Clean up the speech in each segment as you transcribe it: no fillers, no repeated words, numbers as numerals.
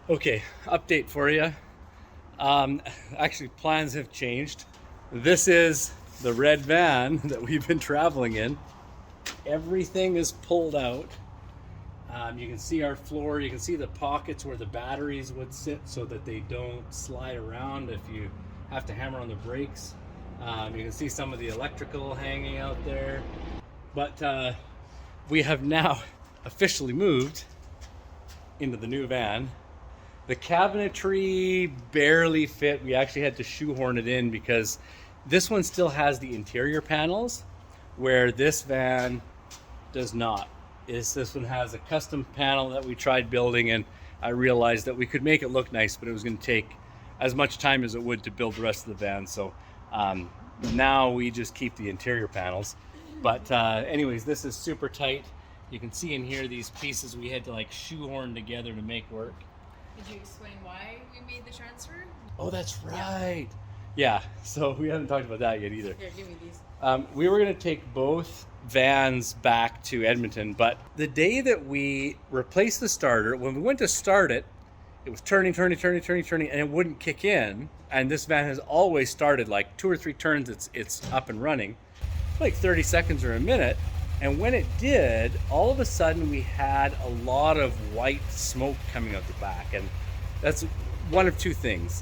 Okay, update for you. Actually, plans have changed. This is the red van that we've been traveling in. Everything is pulled out. You can see our floor. You can see the pockets where the batteries would sit so that they don't slide around if you have to hammer on the brakes. You can see some of the electrical hanging out there. But we have now officially moved into the new van. The cabinetry barely fit. We actually had to shoehorn it in because this one still has the interior panels where this van does not. This one has a custom panel that we tried building, and I realized that we could make it look nice, but it was going to take as much time as it would to build the rest of the van. So now we just keep the interior panels. But anyways, this is super tight. You can see in here these pieces we had to like shoehorn together to make work. Did you explain why we made the transfer? Oh, that's right. Yeah, so we haven't talked about that yet either. Here, give me these. We were going to take both vans back to Edmonton, but the day that we replaced the starter, when we went to start it, it was turning, and it wouldn't kick in. And this van has always started like 2 or 3 turns, it's up and running, like 30 seconds or a minute. And when it did, all of a sudden we had a lot of white smoke coming out the back. And that's one of two things.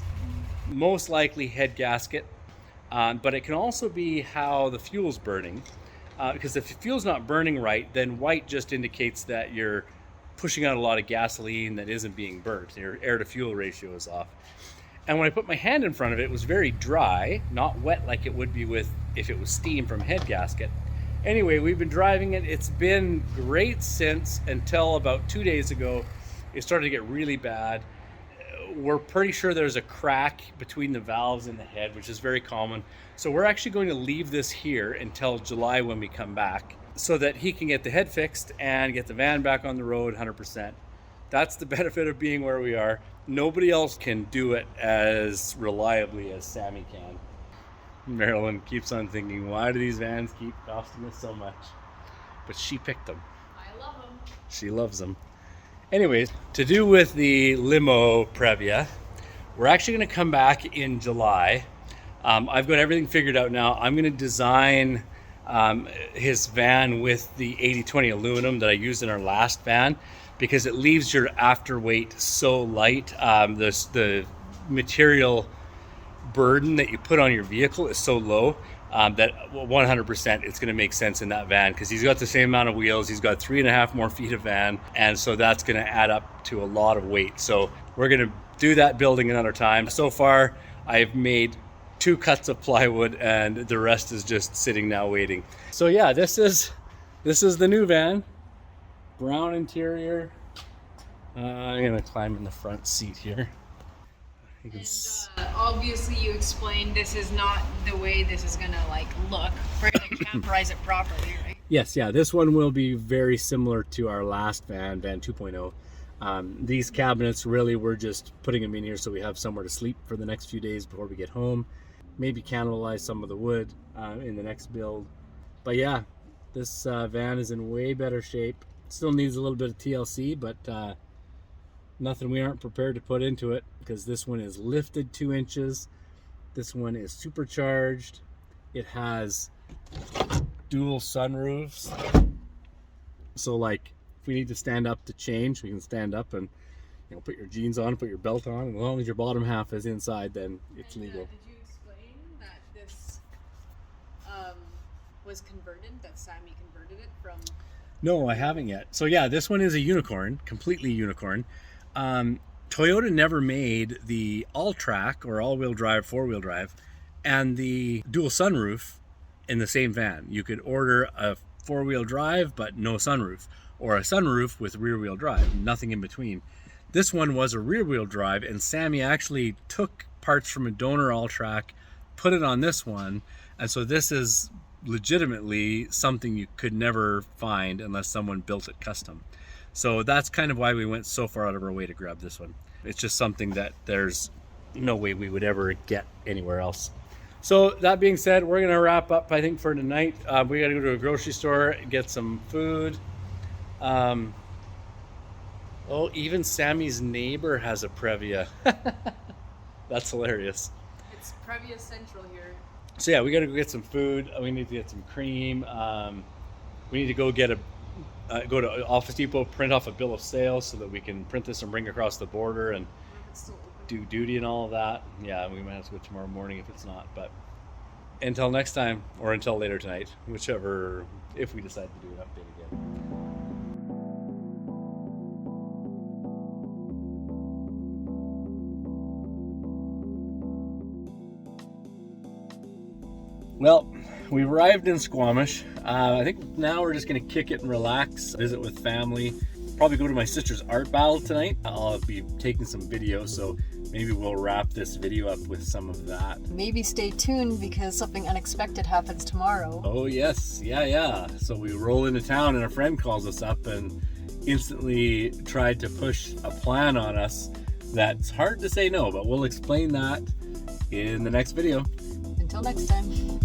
Most likely head gasket, but it can also be how the fuel's burning. Because if the fuel's not burning right, then white just indicates that you're pushing out a lot of gasoline that isn't being burnt. Your air to fuel ratio is off. And when I put my hand in front of it, it was very dry, not wet like it would be if it was steam from head gasket. Anyway, we've been driving it. It's been great since until about 2 days ago. It started to get really bad. We're pretty sure there's a crack between the valves in the head, which is very common. So we're actually going to leave this here until July when we come back so that he can get the head fixed and get the van back on the road 100%. That's the benefit of being where we are. Nobody else can do it as reliably as Sammy can. Marilyn keeps on thinking, why do these vans keep costing us so much? But she picked them. I love them. She loves them. Anyways, to do with the limo Previa, we're actually going to come back in July. I've got everything figured out now. I'm going to design his van with the 80/20 aluminum that I used in our last van because it leaves your afterweight so light. The material burden that you put on your vehicle is so low that 100% it's going to make sense in that van because he's got the same amount of wheels. He's got 3.5 more feet of van, and so that's going to add up to a lot of weight. So we're going to do that building another time. So far I've made 2 cuts of plywood and the rest is just sitting now waiting. So yeah, this is the new van. Brown interior. I'm going to climb in the front seat here. Obviously you explained this is not the way this is gonna like look. We're gonna camperize it properly, right? Yes, yeah, this one will be very similar to our last van 2.0. These cabinets really, we're just putting them in here so we have somewhere to sleep for the next few days before we get home. Maybe cannibalize some of the wood in the next build. But yeah, this van is in way better shape. Still needs a little bit of TLC, but nothing we aren't prepared to put into it because this one is lifted 2 inches. This one is supercharged. It has dual sunroofs. So like if we need to stand up to change, we can stand up and put your jeans on, put your belt on. And as long as your bottom half is inside, then it's legal. Did you explain that this was converted, that Sammy converted it from? No, I haven't yet. So yeah, this one is a unicorn, completely unicorn. Toyota never made the all-track or all-wheel drive, 4-wheel drive, and the dual sunroof in the same van. You could order a 4-wheel drive but no sunroof, or a sunroof with rear-wheel drive, nothing in between. This one was a rear-wheel drive, and Sammy actually took parts from a donor all-track, put it on this one, and so this is legitimately something you could never find unless someone built it custom. So that's kind of why we went so far out of our way to grab this one. It's just something that there's no way we would ever get anywhere else. So that being said, we're gonna wrap up, I think, for tonight. We gotta go to a grocery store, get some food. Oh, even Sammy's neighbor has a Previa. That's hilarious. It's Previa Central here. So yeah, we gotta go get some food. We need to get some cream. We need to go get go to Office Depot, print off a bill of sale so that we can print this and bring it across the border and It's still open. do duty and all of that. Yeah, we might have to go tomorrow morning if it's not. But until next time, or until later tonight, whichever, if we decide to do an update again. Well, we've arrived in Squamish. I think now we're just gonna kick it and relax, visit with family. Probably go to my sister's art battle tonight. I'll be taking some video, so maybe we'll wrap this video up with some of that. Maybe stay tuned because something unexpected happens tomorrow. Oh yes, yeah. So we roll into town and a friend calls us up and instantly tried to push a plan on us that's hard to say no, but we'll explain that in the next video. Until next time.